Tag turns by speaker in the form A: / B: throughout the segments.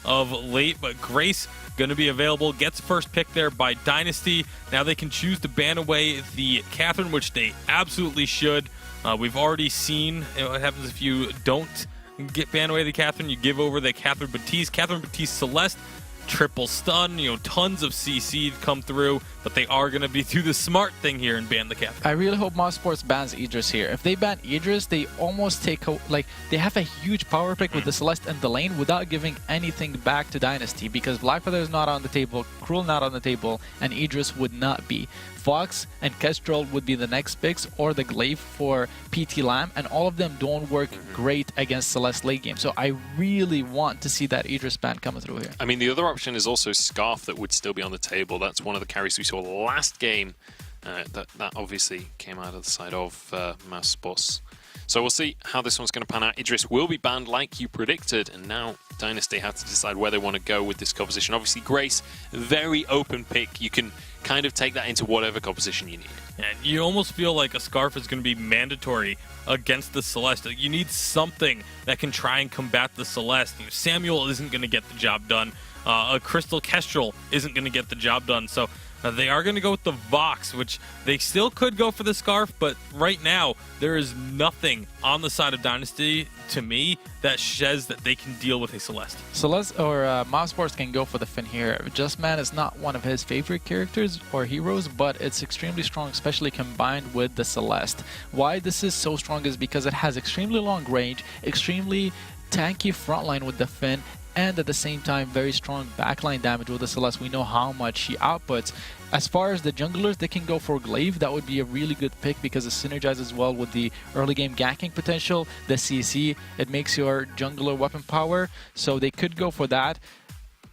A: of late, but Grace going to be available, gets first pick there by Dynasty. Now they can choose to ban away the Catherine, which they absolutely should. We've already seen what happens if you don't ban away the Catherine. You give over the Catherine Baptiste Celeste, triple stun, tons of CC come through, but they are going to do the smart thing here and ban the Catherine.
B: I really hope Mousesports bans Idris here. If they ban Idris, they almost they have a huge power pick with the Celeste and the lane without giving anything back to Dynasty, because Blackfeather is not on the table, Cruel not on the table, and Idris would not be. Fox and Kestrel would be the next picks, or the Glaive for PT Lamb, and all of them don't work great against Celeste late game. So I really want to see that Idris ban coming through here.
C: I mean, the other option is also Scarf that would still be on the table. That's one of the carries we saw last game. That obviously came out of the side of Mousesports. So we'll see how this one's going to pan out. Idris will be banned like you predicted, and now Dynasty have to decide where they want to go with this composition. Obviously, Grace, very open pick. You can kind of take that into whatever composition you need.
A: And you almost feel like a Scarf is going to be mandatory against the Celeste. You need something that can try and combat the Celeste. Samuel isn't going to get the job done. A Crystal Kestrel isn't going to get the job done. So they are going to go with the Vox, which they still could go for the Scarf, but right now there is nothing on the side of Dynasty, to me, that says that they can deal with a Celeste.
B: Celeste or Mousesports can go for the Finn here. Justman is not one of his favorite characters or heroes, but it's extremely strong, especially combined with the Celeste. Why this is so strong is because it has extremely long range, extremely tanky frontline with the Finn, and at the same time very strong backline damage with the Celeste. We know how much she outputs. As far as the junglers, they can go for Glaive. That would be a really good pick because it synergizes well with the early game ganking potential, the CC. It makes your jungler weapon power, so they could go for that.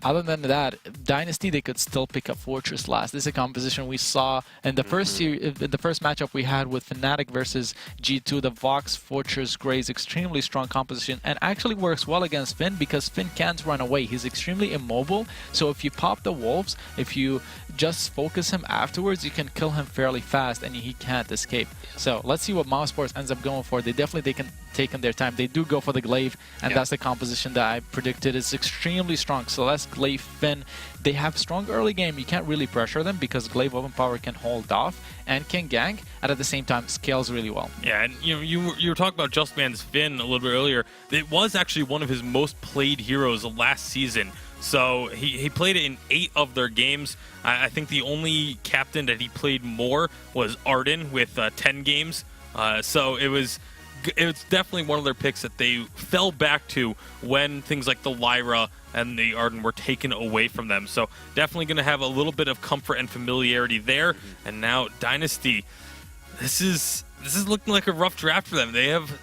B: Other than that, Dynasty, they could still pick up Fortress last. This is a composition we saw in the first matchup we had with Fnatic versus G2. The Vox, Fortress, Grace, extremely strong composition, and actually works well against Finn because Finn can't run away. He's extremely immobile, so if you pop the wolves, if you just focus him afterwards, you can kill him fairly fast and he can't escape. So let's see what Mousesports ends up going for. They can take their time. They do go for the Glaive, and that's the composition that I predicted. It's extremely strong. Celeste, Glaive, Finn, they have strong early game. You can't really pressure them because Glaive weapon power can hold off and can gank, and at the same time scales really well.
A: Yeah, and you were talking about Justman's Finn a little bit earlier. It was actually one of his most played heroes last season. So he played it in 8 of their games. I think the only captain that he played more was Arden with 10 games. So it's definitely one of their picks that they fell back to when things like the Lyra and the Arden were taken away from them. So definitely going to have a little bit of comfort and familiarity there. And now Dynasty, this is looking like a rough draft for them. They have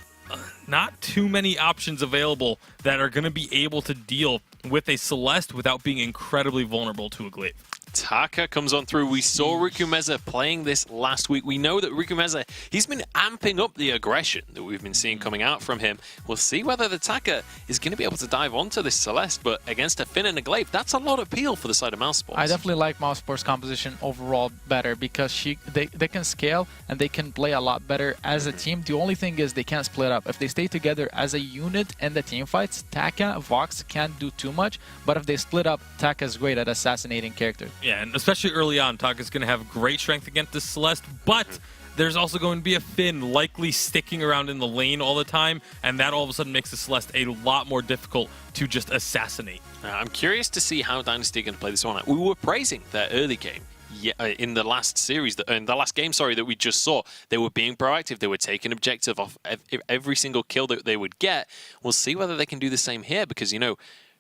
A: not too many options available that are going to be able to deal with a Celeste without being incredibly vulnerable to a Glaive.
C: Taka comes on through. We saw Rukumeza playing this last week. We know that Rukumeza, he's been amping up the aggression that we've been seeing coming out from him. We'll see whether the Taka is going to be able to dive onto this Celeste, but against a Finn and a Glaive, that's a lot of appeal for the side of Mousesports.
B: I definitely like Mousesports' composition overall better because they can scale and they can play a lot better as a team. The only thing is they can't split up. If they stay together as a unit in the team fights, Taka, Vox can't do too much, but if they split up, Taka is great at assassinating characters.
A: Yeah, and especially early on, Taka's going to have great strength against the Celeste, but there's also going to be a Finn likely sticking around in the lane all the time, and that all of a sudden makes the Celeste a lot more difficult to just assassinate.
C: I'm curious to see how Dynasty are going to play this one out. We were praising their early game. Yeah, in the last series, in the last game, sorry, that we just saw, they were being proactive. They were taking objective off every single kill that they would get. We'll see whether they can do the same here because,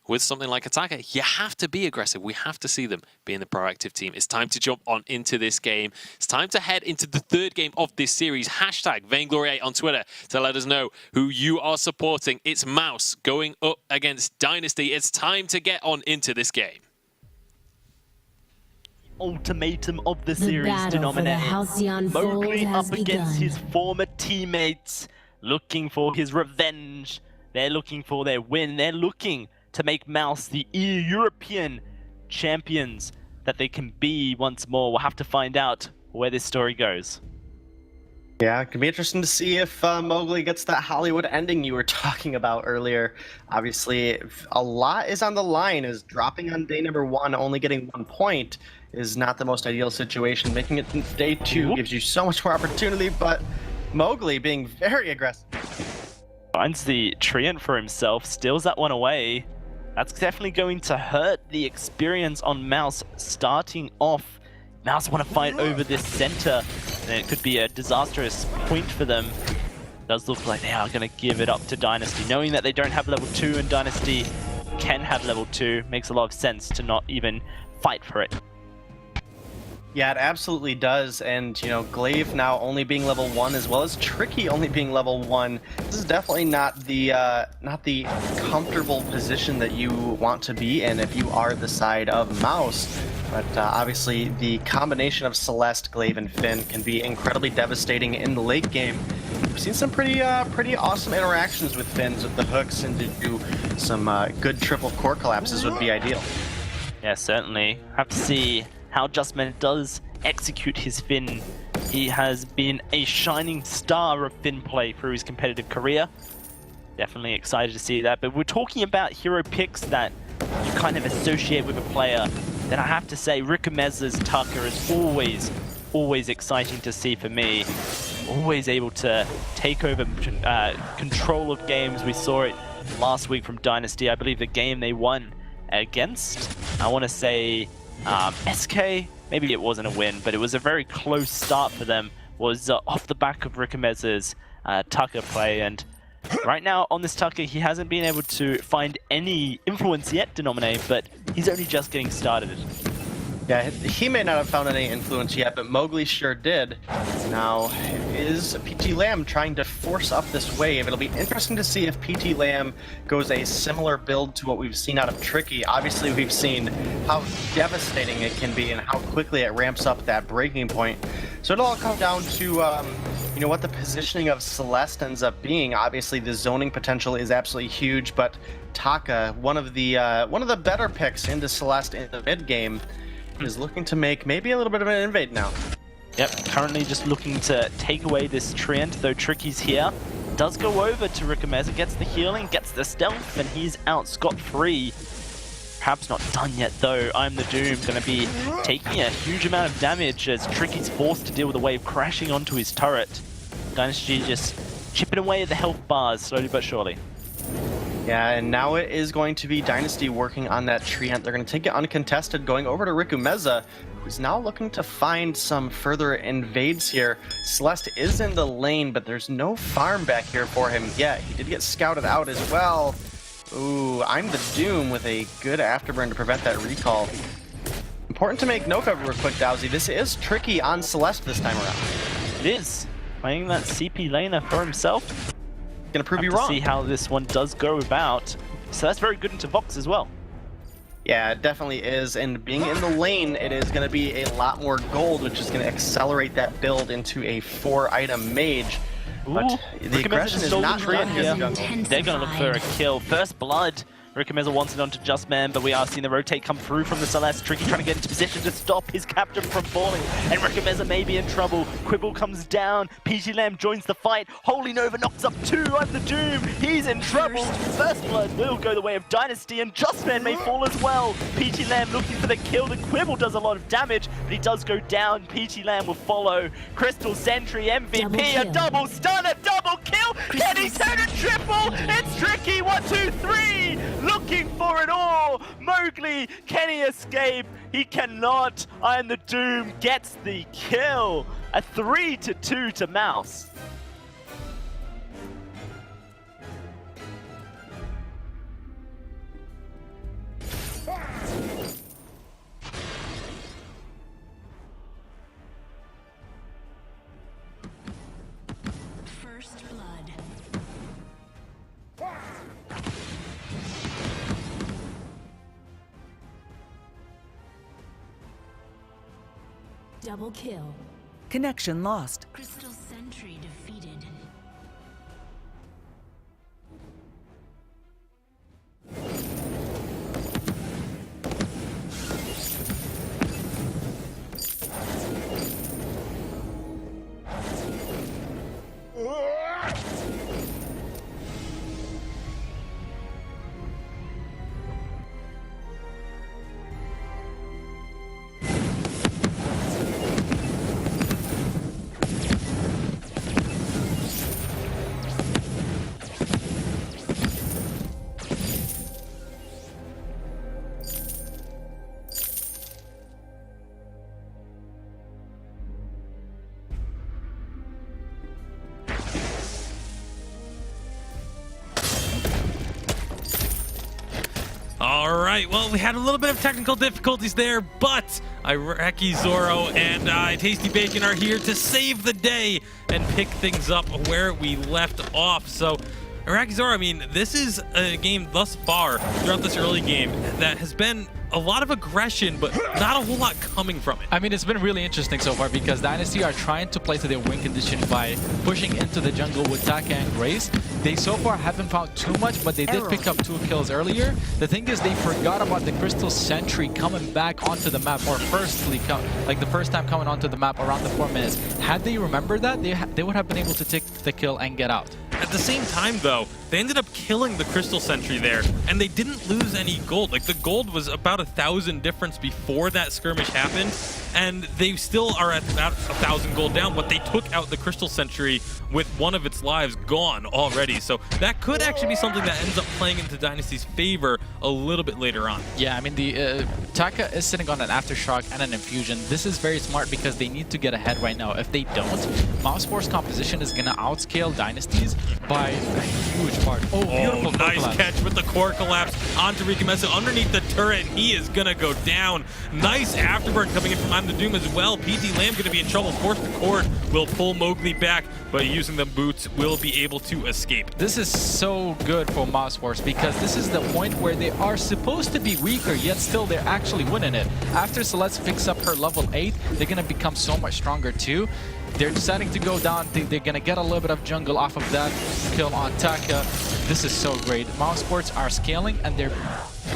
C: with something like Attacker, you have to be aggressive. We have to see them being the proactive team. It's time to jump on into this game. It's time to head into the 3rd game of this series. Hashtag Vainglory on Twitter to let us know who you are supporting. It's Mouse going up against Dynasty. It's time to get on into this game.
D: Ultimatum of the series denominator. Mowgli up against his former teammates, looking for his revenge. They're looking for their win. They're looking to make Mouse the European champions that they can be once more. We'll have to find out where this story goes.
E: Yeah, it could be interesting to see if Mowgli gets that Hollywood ending you were talking about earlier. Obviously, a lot is on the line, as dropping on day number 1, only getting 1 point is not the most ideal situation. Making it in day 2 gives you so much more opportunity, but Mowgli being very aggressive.
D: Finds the Treant for himself, steals that one away. That's definitely going to hurt the experience on Mouse starting off. Mouse want to fight over this center, and it could be a disastrous point for them. Does look like they are going to give it up to Dynasty, knowing that they don't have level 2 and Dynasty can have level 2. Makes a lot of sense to not even fight for it.
E: Yeah, it absolutely does, and you know, Glaive now only being level 1 as well as Tricky only being level 1. This is definitely not the comfortable position that you want to be in if you are the side of Mouse. But obviously, the combination of Celeste, Glaive, and Finn can be incredibly devastating in the late game. We've seen some pretty awesome interactions with Finns with the hooks, and to do some good triple core collapses would be ideal.
D: Yeah, certainly. Have to see how Justman does execute his Finn. He has been a shining star of Finn play through his competitive career. Definitely excited to see that. But we're talking about hero picks that you kind of associate with a player. Then I have to say, Rickameza's Tucker is always exciting to see for me. Always able to take over control of games. We saw it last week from Dynasty. I believe the game they won against, I want to say, SK. Maybe it wasn't a win, but it was a very close start for them. Was off the back of Rickameza's Tucker play, and right now on this Tucker, he hasn't been able to find any influence yet, Denominate, but he's only just getting started.
E: Yeah, he may not have found any influence yet, but Mowgli sure did. Now, is PT Lamb trying to force up this wave? It'll be interesting to see if PT Lamb goes a similar build to what we've seen out of Tricky. Obviously, we've seen how devastating it can be and how quickly it ramps up that breaking point. So it'll all come down to you know, what the positioning of Celeste ends up being. Obviously, the zoning potential is absolutely huge, but Taka, one of the better picks into Celeste in the mid game, is looking to make maybe a little bit of an invade now.
D: Yep, currently just looking to take away this Treant, though Tricky's here. Does go over to Rickameza, gets the healing, gets the stealth, and he's out scot-free. Perhaps not done yet, though. I'm the Doom going to be taking a huge amount of damage as Tricky's forced to deal with a wave crashing onto his turret. Dynasty just chipping away at the health bars, slowly but surely.
E: Yeah, and now it is going to be Dynasty working on that Treant. They're going to take it uncontested, going over to Rickameza, who's now looking to find some further invades here. Celeste is in the lane, but there's no farm back here for him yet. He did get scouted out as well. Ooh, I'm the Doom with a good afterburn to prevent that recall. Important to make note of real quick, Dowsy. This is Tricky on Celeste this time around.
D: It is. Playing that CP laner for himself.
E: Gonna prove you wrong.
D: See how this one does go about. So that's very good into Vox as well.
E: Yeah, it definitely is, and being in the lane, it is going to be a lot more gold, which is going to accelerate that build into a 4-item mage. But the aggression is not here.
D: They're going to look for a kill. First blood. Rickameza wants it onto Justman, but we are seeing the rotate come through from the Celeste. Tricky trying to get into position to stop his captain from falling, and Rickameza may be in trouble. Quibble comes down, PG Lamb joins the fight. Holy Nova knocks up 2 on the Doom. He's in trouble. First blood will go the way of Dynasty, and Justman may fall as well. PG Lamb looking for the kill. The Quibble does a lot of damage, but he does go down. PG Lamb will follow. Crystal Sentry, MVP, a double stun, a double kill. Can he turn a triple? It's Tricky, 1, 2, 3. Looking for it all. Mowgli, can he escape? He cannot. I Am the Doom gets the kill. A 3-2 to Mouse.
F: First blood. Double kill.
G: Connection lost.
F: Crystal Sentry defeated.
A: right, well, we had a little bit of technical difficulties there, but Iraqi Zoro and Tasty Bacon are here to save the day and pick things up where we left off. So, Iraqi Zoro, I mean, this is a game thus far throughout this early game that has been a lot of aggression, but not a whole lot coming from it.
B: I mean, it's been really interesting so far because Dynasty are trying to play to their win condition by pushing into the jungle with Taka and Grace. They so far haven't found too much, but they did pick up 2 kills earlier. The thing is, they forgot about the Crystal Sentry coming back onto the map, or like the first time coming onto the map around the 4 minutes. Had they remembered that, they would have been able to take the kill and get out.
A: At the same time, though, they ended up killing the Crystal Sentry there, and they didn't lose any gold. Like, the gold was about 1,000 difference before that skirmish happened, and they still are at about 1,000 gold down, but they took out the Crystal Sentry with one of its lives gone already. So that could actually be something that ends up playing into Dynasty's favor a little bit later on.
B: Yeah, I mean, the Taka is sitting on an Aftershock and an Infusion. This is very smart because they need to get ahead right now. If they don't, Mousesports' composition is going to outscale Dynasty's by a huge part. Oh, beautiful
A: nice
B: collapse.
A: catch with the core collapse onto Rikamesa underneath the turret. He is going to go down. Nice afterburn coming in from I'm the Doom as well. PT Lamb going to be in trouble. Force the Cord will pull Mowgli back, but using the boots will be able to escape.
B: This is so good for Mousesports because this is the point where they are supposed to be weaker, yet still they're actually winning it. After Celeste picks up her level 8, they're going to become so much stronger too. They're deciding to go down. They're going to get a little bit of jungle off of that kill on Taka. This is so great. Mousesports are scaling and they're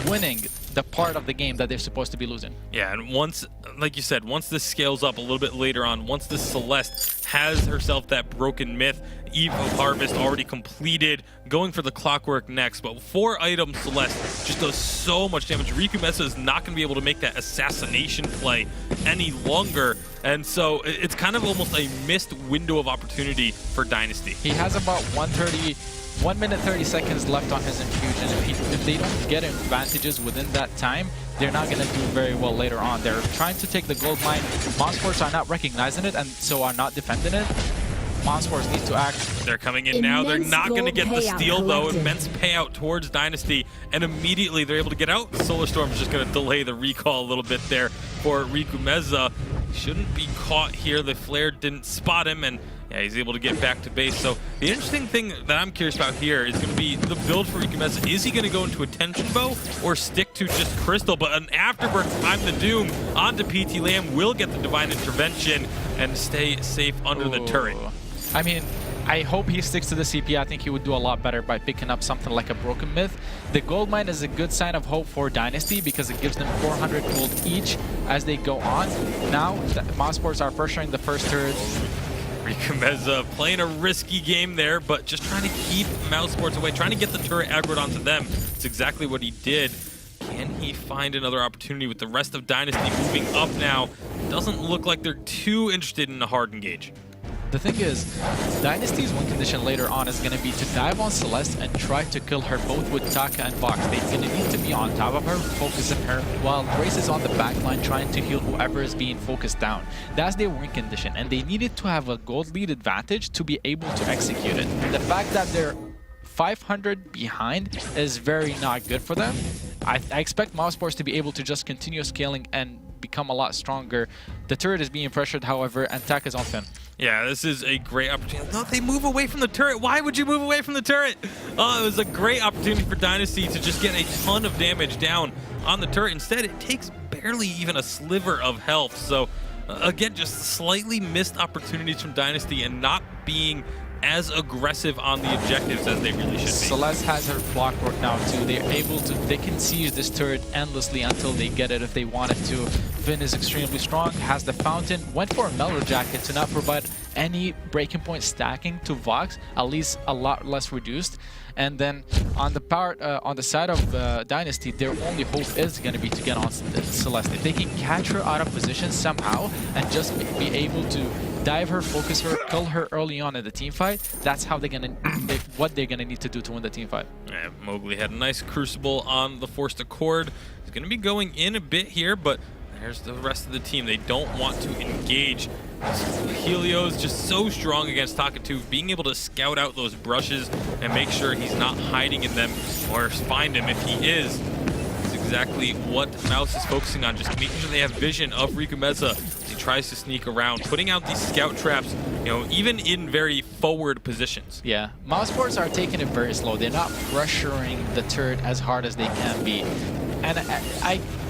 B: winning the part of the game that they're supposed to be losing.
A: Yeah, and once, like you said, once this scales up a little bit later on, once this Celeste has herself that broken myth, Evo Harvest already completed, going for the Clockwork next, but 4 items Celeste just does so much damage. Rikumesa is not going to be able to make that assassination play any longer, and so it's kind of almost a missed window of opportunity for Dynasty.
B: He has about 1 minute 30 seconds left on his infusion. If they don't get advantages within that time, they're not going to do very well later on. They're trying to take the gold mine. Mousesports are not recognizing it and so are not defending it. Mousesports needs to act.
A: They're coming in now. They're not going to get the steal, though. Immense payout towards Dynasty, and immediately they're able to get out. The Solar Storm is just going to delay the recall a little bit there for Rikumesa. Shouldn't be caught here. The flare didn't spot him, and yeah, he's able to get back to base. So the interesting thing that I'm curious about here is going to be the build for Rikumesa. Is he going to go into a tension bow or stick to just crystal? But an afterburn from I'm the Doom onto PT Lamb will get the divine intervention and stay safe under the turret.
B: I mean, I hope he sticks to the CP. I think he would do a lot better by picking up something like a Broken Myth. The gold mine is a good sign of hope for Dynasty because it gives them 400 gold each as they go on. Now, Mousesports are pressuring the first turret.
A: Rikumesa playing a risky game there, but just trying to keep Mousesports away, trying to get the turret aggroed onto them. It's exactly what he did. Can he find another opportunity with the rest of Dynasty moving up now? Doesn't look like they're too interested in a hard engage.
B: The thing is, Dynasty's win condition later on is going to be to dive on Celeste and try to kill her both with Taka and Vox. They're going to need to be on top of her, focusing her, while Grace is on the back line trying to heal whoever is being focused down. That's their win condition, and they needed to have a gold lead advantage to be able to execute it. The fact that they're 500 behind is very not good for them. I expect Mousesports to be able to just continue scaling and become a lot stronger. The turret is being pressured, however, and Taka is on Finn.
A: Yeah, this is a great opportunity. No, they move away from the turret. Why would you move away from the turret? Oh, it was a great opportunity for Dynasty to just get a ton of damage down on the turret. Instead, it takes barely even a sliver of health. So, again, just slightly missed opportunities from Dynasty and not being as aggressive on the objectives as they really should be.
B: Celeste has her Clockwork now too. They can siege this turret endlessly until they get it if they wanted to. Finn is extremely strong, has the fountain, went for a Mellow Jacket to not provide any breaking point stacking to Vox, at least a lot less reduced. And then on the side of Dynasty, their only hope is going to be to get on Celeste. If they can catch her out of position somehow and just be able to dive her, focus her, kill her early on in the team fight, that's how they're gonna what they're gonna need to do to win the team fight.
A: Yeah, Mowgli had a nice crucible on the Forced Accord. He's gonna be going in a bit here, but there's the rest of the team. They don't want to engage. Helio's just so strong against Takatu, being able to scout out those brushes and make sure he's not hiding in them or find him if he is. It's exactly what Mouse is focusing on, just making sure they have vision of Rikumeza as he tries to sneak around, putting out these scout traps, you know, even in very forward positions.
B: Yeah, Mousesports are taking it very slow. They're not pressuring the turret as hard as they can be. And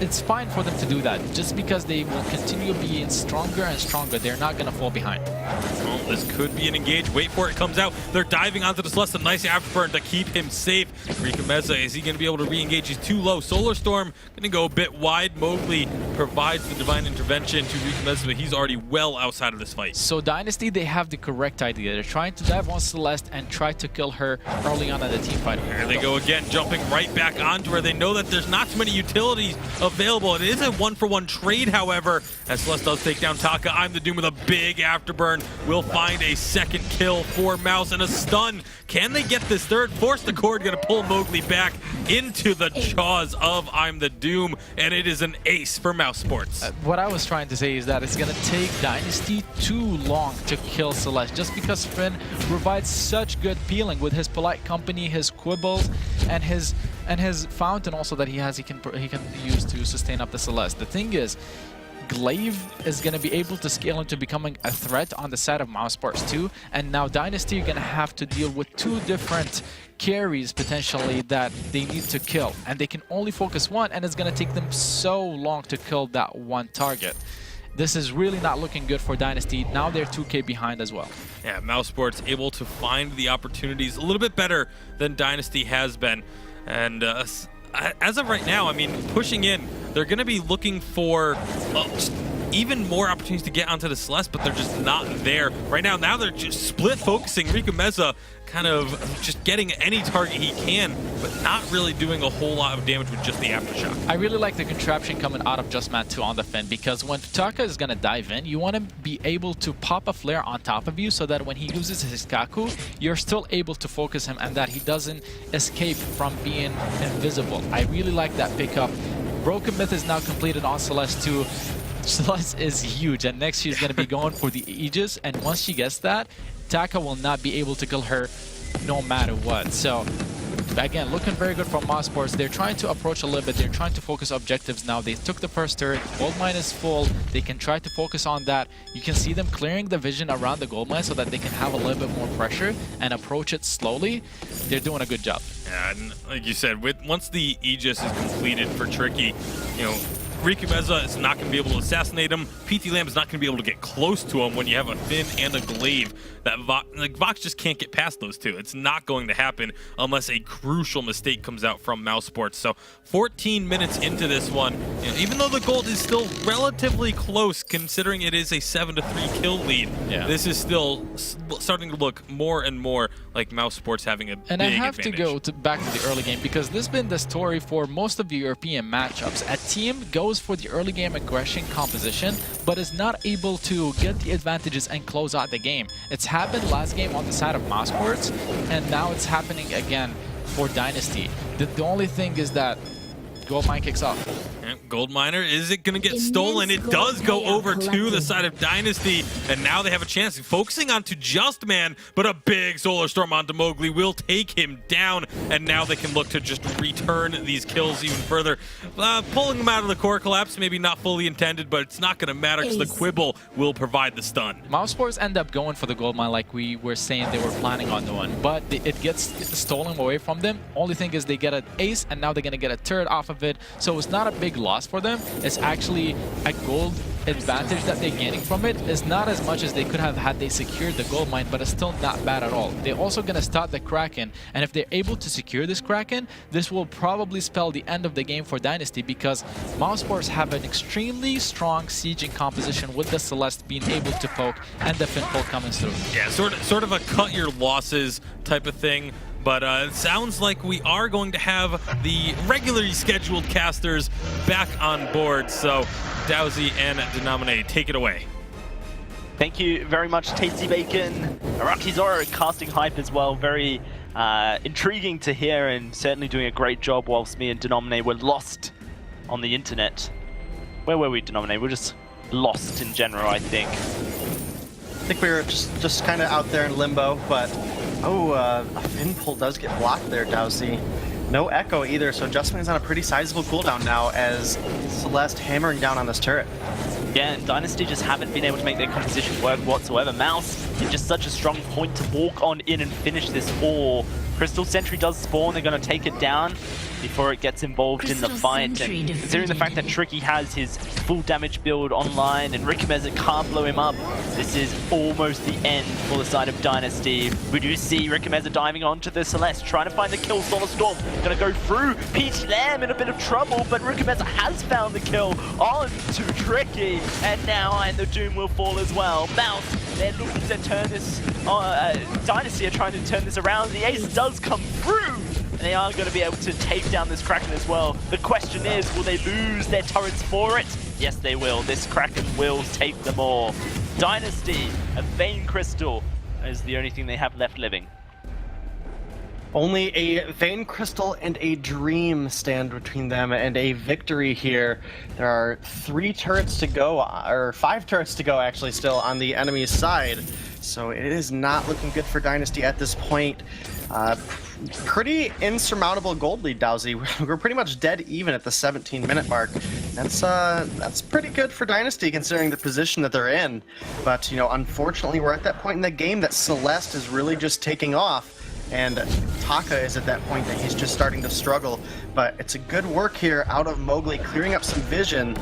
B: it's fine for them to do that, just because they will continue being stronger and stronger. They're not going to fall behind.
A: Well, this could be an engage. Wait for it, comes out. They're diving onto the Celeste. A nice afterburn to keep him safe. Rikumeza, is he going to be able to re-engage? He's too low. Solar Storm going to go a bit wide. Mowgli provides the divine intervention to Rikumeza, but he's already well outside of this fight.
B: So Dynasty, they have the correct idea. They're trying to dive on Celeste and try to kill her early on in the team fight.
A: There they go again, jumping right back onto her. They know that there's not too many utilities available. It is a one-for-one trade, however, as Celeste does take down Taka. I'm the Doom with a big afterburn. Will find a second kill for Mouse and a stun. Can they get this third? Force the Cord, gonna pull Mowgli back into the jaws of I'm the Doom, and it is an ace for Mousesports.
B: What I was trying to say is that it's going to take Dynasty too long to kill Celeste, just because Finn provides such good peeling with his polite company, his quibbles, and his fountain also that he has. He can use to sustain up the Celeste. The thing is, Glaive is going to be able to scale into becoming a threat on the side of Mousesports too, and now Dynasty are going to have to deal with two different carries potentially that they need to kill, and they can only focus one, and it's going to take them so long to kill that one target. This is really not looking good for Dynasty. Now they're 2k behind as well.
A: Yeah, Mousesports able to find the opportunities a little bit better than Dynasty has been, and as of right now, I mean, pushing in, they're going to be looking for even more opportunities to get onto the Celeste, but they're just not there right now. Now they're just split focusing. Rikumeza kind of just getting any target he can, but not really doing a whole lot of damage with just the aftershock.
B: I really like the contraption coming out of Just Man 2 on the Finn, because when Taka is going to dive in, you want to be able to pop a flare on top of you so that when he uses his Kaku, you're still able to focus him and that he doesn't escape from being invisible. I really like that pickup. Broken Myth is now completed on Celeste 2. Celeste is huge, and next she's going to be going for the Aegis, and once she gets that, Taka will not be able to kill her no matter what. So again, looking very good from Mousesports. They're trying to approach a little bit. They're trying to focus objectives now. They took the first turret. Gold mine is full. They can try to focus on that. You can see them clearing the vision around the gold mine so that they can have a little bit more pressure and approach it slowly. They're doing a good job.
A: Yeah, and like you said, once the Aegis is completed for Tricky, you know, Rikumeza is not going to be able to assassinate him. PT Lamb is not going to be able to get close to him when you have a Finn and a Glaive. That Vox just can't get past those two. It's not going to happen unless a crucial mistake comes out from Mousesports. So 14 minutes into this one, you know, even though the gold is still relatively close, considering it is a 7-3 kill lead, this is still starting to look more and more like Mousesports having a big advantage.
B: And I have to go back to the early game, because this has been the story for most of the European matchups. A team goes for the early game aggression composition, but is not able to get the advantages and close out the game. It's happened last game on the side of Mousesports, and now it's happening again for Dynasty. The only thing is that Gold Mine kicks off.
A: Gold Miner, is it going to get stolen? It does go over to the side of Dynasty, and now they have a chance. Focusing onto Just Man, but a big Solar Storm onto Mowgli will take him down, and now they can look to just return these kills even further. Pulling them out of the core collapse, maybe not fully intended, but it's not going to matter because the Quibble will provide the stun.
B: Mousesports end up going for the Gold Mine like we were saying they were planning on doing, but it gets stolen away from them. Only thing is they get an ace, and now they're going to get a turret off of it, so it's not a big loss for them. It's actually a gold advantage that they're gaining from it. Is not as much as they could have had they secured the gold mine, but it's still not bad at all. They're also going to start the Kraken, and if they're able to secure this Kraken, this will probably spell the end of the game for Dynasty, because Mousesports have an extremely strong sieging composition with the Celeste being able to poke and the Finn pull coming through.
A: Yeah, sort of a cut your losses type of thing. But it sounds like we are going to have the regularly scheduled casters back on board. So, Dowsy and Denominate, take it away.
D: Thank you very much, Tasty Bacon. Araki Zoro casting hype as well. Very intriguing to hear, and certainly doing a great job whilst me and Denominate were lost on the internet. Where were we, Denominate? We're just lost in general, I think.
E: I think we were just kind of out there in limbo, but a Finn pull does get blocked there, Dowsy. No echo either, so Justman's on a pretty sizable cooldown now as Celeste hammering down on this turret.
D: Yeah, and Dynasty just haven't been able to make their composition work whatsoever. Mouse is just such a strong point to walk on in and finish this all. Crystal Sentry does spawn, they're going to take it down before it gets involved in the fight. And considering the fact that Tricky has his full damage build online and Rickameza can't blow him up, this is almost the end for the side of Dynasty. We do see Rickameza diving onto the Celeste, trying to find the kill. Solar Storm going to go through. Peach Lamb in a bit of trouble, but Rickameza has found the kill on to Tricky. And now and the Doom will fall as well. Mouse, they're looking to turn this, Dynasty are trying to turn this around. The ace does come through. And they are going to be able to take down this Kraken as well. The question is, will they lose their turrets for it? Yes, they will. This Kraken will take them all. Dynasty, a Vein Crystal is the only thing they have left living.
E: Only a Vein Crystal and a Dream stand between them and a victory here. There are 3 turrets to go, or 5 turrets to go actually still on the enemy's side. So it is not looking good for Dynasty at this point. Pretty insurmountable gold lead, Dowsy. We're pretty much dead even at the 17-minute mark. That's pretty good for Dynasty considering the position that they're in. But, you know, unfortunately we're at that point in the game that Celeste is really just taking off. And Taka is at that point that he's just starting to struggle. But it's a good work here out of Mowgli, clearing up some vision.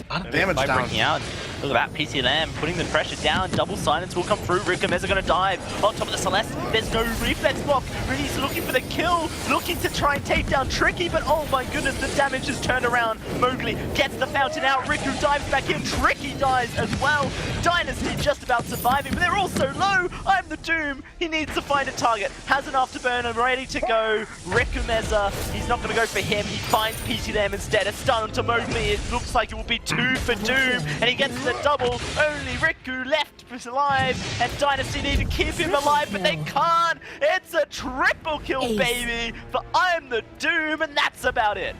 E: A lot of damage down.
D: Breaking out. Look at that, PC Lamb putting the pressure down. Double silence will come through. Rickameza going to dive on top of the Celeste. There's no reflex block. He's looking for the kill, looking to try and take down Tricky, but oh my goodness, the damage has turned around. Mowgli gets the fountain out. Riku dives back in. Tricky dies as well. Dynasty just about surviving, but they're all so low. I'm the Doom. He needs to find a target. Has an afterburner ready to go. Rickameza, he's not going to go for him. He finds PC Lamb instead. A stun onto Mowgli. It looks like it will be 2 for Doom, and he gets the double. Only Riku left alive, and Dynasty need to keep him alive, but they can't. It's a triple kill, baby, for I'm the Doom, and that's about it.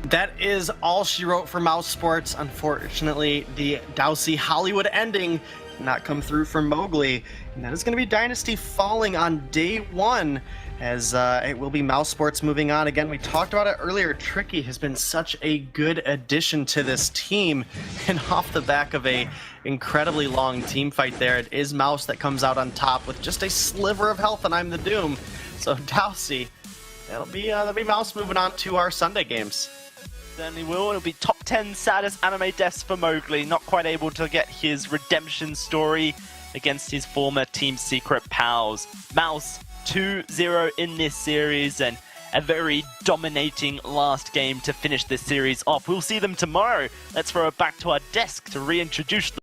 E: That is all she wrote for Mousesports. Unfortunately, the Dowsy Hollywood ending did not come through for Mowgli, and that is going to be Dynasty falling on day 1. As it will be Mousesports moving on. Again, we talked about it earlier. Tricky has been such a good addition to this team, and off the back of a incredibly long team fight there, it is Mouse that comes out on top with just a sliver of health, and I'm the Doom. So Dowsy, that'll be Mouse moving on to our Sunday games.
D: Certainly will. It'll be top 10 saddest anime deaths for Mowgli. Not quite able to get his redemption story against his former Team Secret pals. Mouse 2-0 in this series, and a very dominating last game to finish this series off. We'll see them tomorrow. Let's throw it back to our desk to reintroduce them.